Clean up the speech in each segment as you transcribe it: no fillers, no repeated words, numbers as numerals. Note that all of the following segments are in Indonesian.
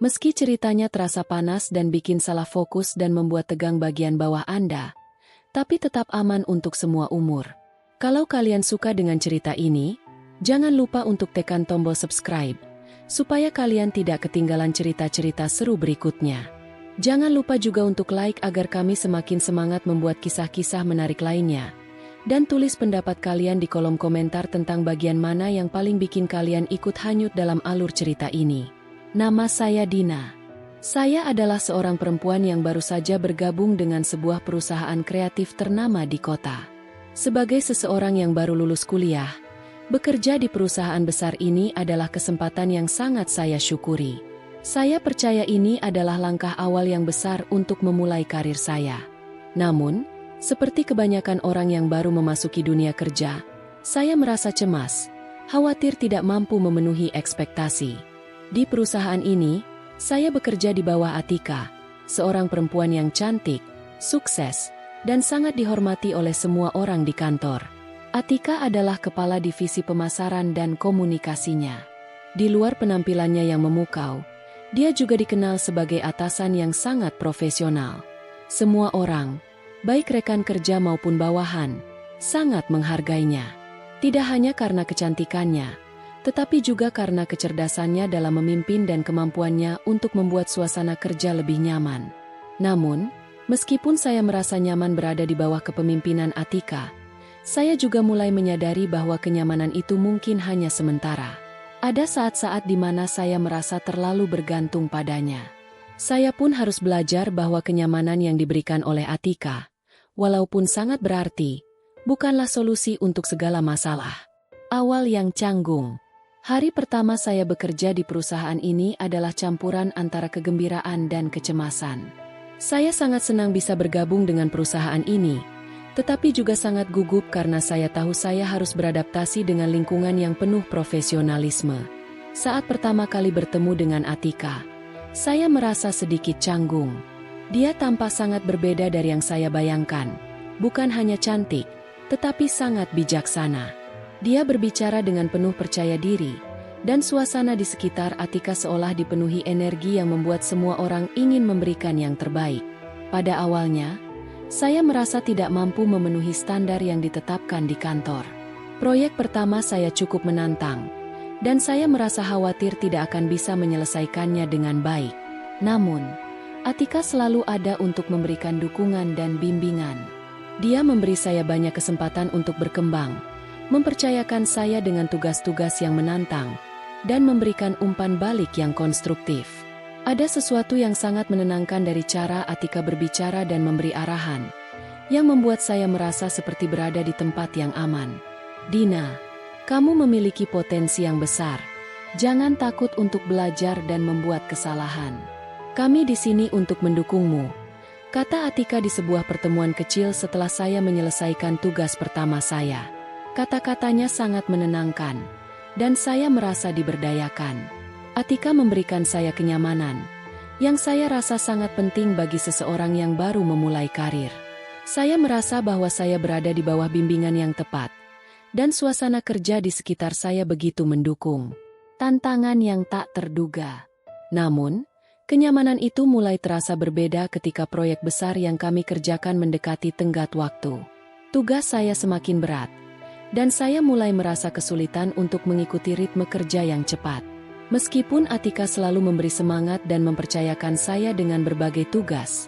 Meski ceritanya terasa panas dan bikin salah fokus dan membuat tegang bagian bawah Anda, tapi tetap aman untuk semua umur. Kalau kalian suka dengan cerita ini, jangan lupa untuk tekan tombol subscribe, supaya kalian tidak ketinggalan cerita-cerita seru berikutnya. Jangan lupa juga untuk like agar kami semakin semangat membuat kisah-kisah menarik lainnya. Dan tulis pendapat kalian di kolom komentar tentang bagian mana yang paling bikin kalian ikut hanyut dalam alur cerita ini. Nama saya Dina. Saya adalah seorang perempuan yang baru saja bergabung dengan sebuah perusahaan kreatif ternama di kota. Sebagai seseorang yang baru lulus kuliah, bekerja di perusahaan besar ini adalah kesempatan yang sangat saya syukuri. Saya percaya ini adalah langkah awal yang besar untuk memulai karir saya. Namun, seperti kebanyakan orang yang baru memasuki dunia kerja, saya merasa cemas, khawatir tidak mampu memenuhi ekspektasi. Di perusahaan ini, saya bekerja di bawah Atika, seorang perempuan yang cantik, sukses, dan sangat dihormati oleh semua orang di kantor. Atika adalah kepala divisi pemasaran dan komunikasinya. Di luar penampilannya yang memukau, dia juga dikenal sebagai atasan yang sangat profesional. Semua orang, baik rekan kerja maupun bawahan, sangat menghargainya. Tidak hanya karena kecantikannya, tetapi juga karena kecerdasannya dalam memimpin dan kemampuannya untuk membuat suasana kerja lebih nyaman. Namun, meskipun saya merasa nyaman berada di bawah kepemimpinan Atika, saya juga mulai menyadari bahwa kenyamanan itu mungkin hanya sementara. Ada saat-saat di mana saya merasa terlalu bergantung padanya. Saya pun harus belajar bahwa kenyamanan yang diberikan oleh Atika, walaupun sangat berarti, bukanlah solusi untuk segala masalah. Awal yang canggung. Hari pertama saya bekerja di perusahaan ini adalah campuran antara kegembiraan dan kecemasan. Saya sangat senang bisa bergabung dengan perusahaan ini, tetapi juga sangat gugup karena saya tahu saya harus beradaptasi dengan lingkungan yang penuh profesionalisme. Saat pertama kali bertemu dengan Atika, saya merasa sedikit canggung. Dia tampak sangat berbeda dari yang saya bayangkan. Bukan hanya cantik, tetapi sangat bijaksana. Dia berbicara dengan penuh percaya diri, dan suasana di sekitar Atika seolah dipenuhi energi yang membuat semua orang ingin memberikan yang terbaik. Pada awalnya, saya merasa tidak mampu memenuhi standar yang ditetapkan di kantor. Proyek pertama saya cukup menantang, dan saya merasa khawatir tidak akan bisa menyelesaikannya dengan baik. Namun, Atika selalu ada untuk memberikan dukungan dan bimbingan. Dia memberi saya banyak kesempatan untuk berkembang, mempercayakan saya dengan tugas-tugas yang menantang, dan memberikan umpan balik yang konstruktif. Ada sesuatu yang sangat menenangkan dari cara Atika berbicara dan memberi arahan, yang membuat saya merasa seperti berada di tempat yang aman. Dina, kamu memiliki potensi yang besar. Jangan takut untuk belajar dan membuat kesalahan. Kami di sini untuk mendukungmu, kata Atika di sebuah pertemuan kecil setelah saya menyelesaikan tugas pertama saya. Kata-katanya sangat menenangkan, dan saya merasa diberdayakan. Atika memberikan saya kenyamanan, yang saya rasa sangat penting bagi seseorang yang baru memulai karir. Saya merasa bahwa saya berada di bawah bimbingan yang tepat, dan suasana kerja di sekitar saya begitu mendukung. Tantangan yang tak terduga. Namun, kenyamanan itu mulai terasa berbeda ketika proyek besar yang kami kerjakan mendekati tenggat waktu. Tugas saya semakin berat, dan saya mulai merasa kesulitan untuk mengikuti ritme kerja yang cepat. Meskipun Atika selalu memberi semangat dan mempercayakan saya dengan berbagai tugas,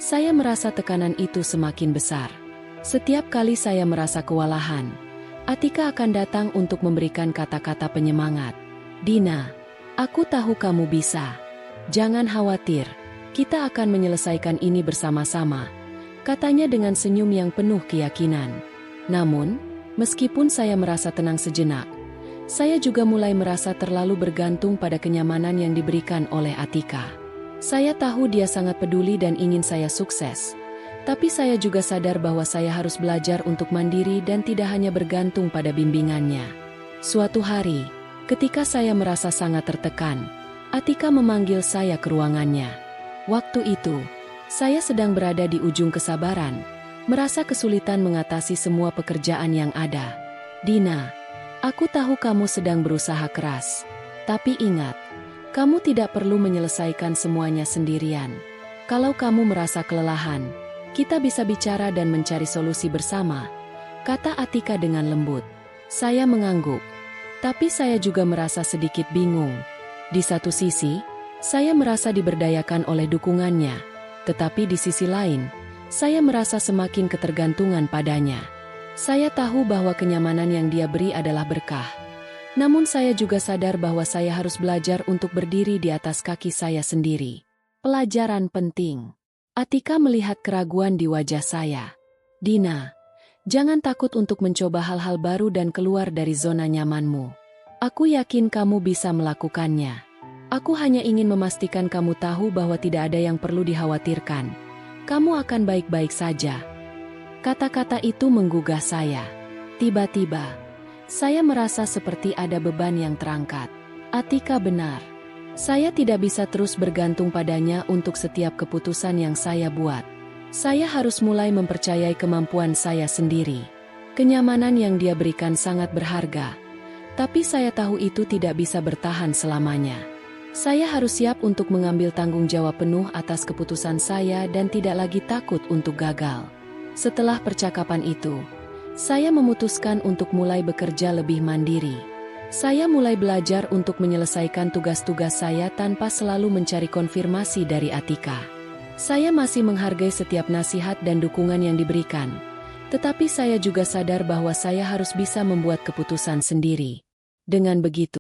saya merasa tekanan itu semakin besar. Setiap kali saya merasa kewalahan, Atika akan datang untuk memberikan kata-kata penyemangat. Dina, aku tahu kamu bisa. Jangan khawatir, kita akan menyelesaikan ini bersama-sama, katanya dengan senyum yang penuh keyakinan. Namun, meskipun saya merasa tenang sejenak, saya juga mulai merasa terlalu bergantung pada kenyamanan yang diberikan oleh Atika. Saya tahu dia sangat peduli dan ingin saya sukses, tapi saya juga sadar bahwa saya harus belajar untuk mandiri dan tidak hanya bergantung pada bimbingannya. Suatu hari, ketika saya merasa sangat tertekan, Atika memanggil saya ke ruangannya. Waktu itu, saya sedang berada di ujung kesabaran, merasa kesulitan mengatasi semua pekerjaan yang ada. Dina, aku tahu kamu sedang berusaha keras. Tapi ingat, Kamu tidak perlu menyelesaikan semuanya sendirian. Kalau kamu merasa kelelahan, kita bisa bicara dan mencari solusi bersama, kata Atika dengan lembut. Saya mengangguk, tapi saya juga merasa sedikit bingung. Di satu sisi, saya merasa diberdayakan oleh dukungannya, tetapi di sisi lain, saya merasa semakin ketergantungan padanya. Saya tahu bahwa kenyamanan yang dia beri adalah berkah. Namun saya juga sadar bahwa saya harus belajar untuk berdiri di atas kaki saya sendiri. Pelajaran penting. Atika melihat keraguan di wajah saya. Dina, jangan takut untuk mencoba hal-hal baru dan keluar dari zona nyamanmu. Aku yakin kamu bisa melakukannya. Aku hanya ingin memastikan kamu tahu bahwa tidak ada yang perlu dikhawatirkan. Kamu akan baik-baik saja. Kata-kata itu menggugah saya. Tiba-tiba, saya merasa seperti ada beban yang terangkat. Atika benar. Saya tidak bisa terus bergantung padanya untuk setiap keputusan yang saya buat. Saya harus mulai mempercayai kemampuan saya sendiri. Kenyamanan yang dia berikan sangat berharga. Tapi saya tahu itu tidak bisa bertahan selamanya. Saya harus siap untuk mengambil tanggung jawab penuh atas keputusan saya dan tidak lagi takut untuk gagal. Setelah percakapan itu, saya memutuskan untuk mulai bekerja lebih mandiri. Saya mulai belajar untuk menyelesaikan tugas-tugas saya tanpa selalu mencari konfirmasi dari Atika. Saya masih menghargai setiap nasihat dan dukungan yang diberikan, tetapi saya juga sadar bahwa saya harus bisa membuat keputusan sendiri. Dengan begitu,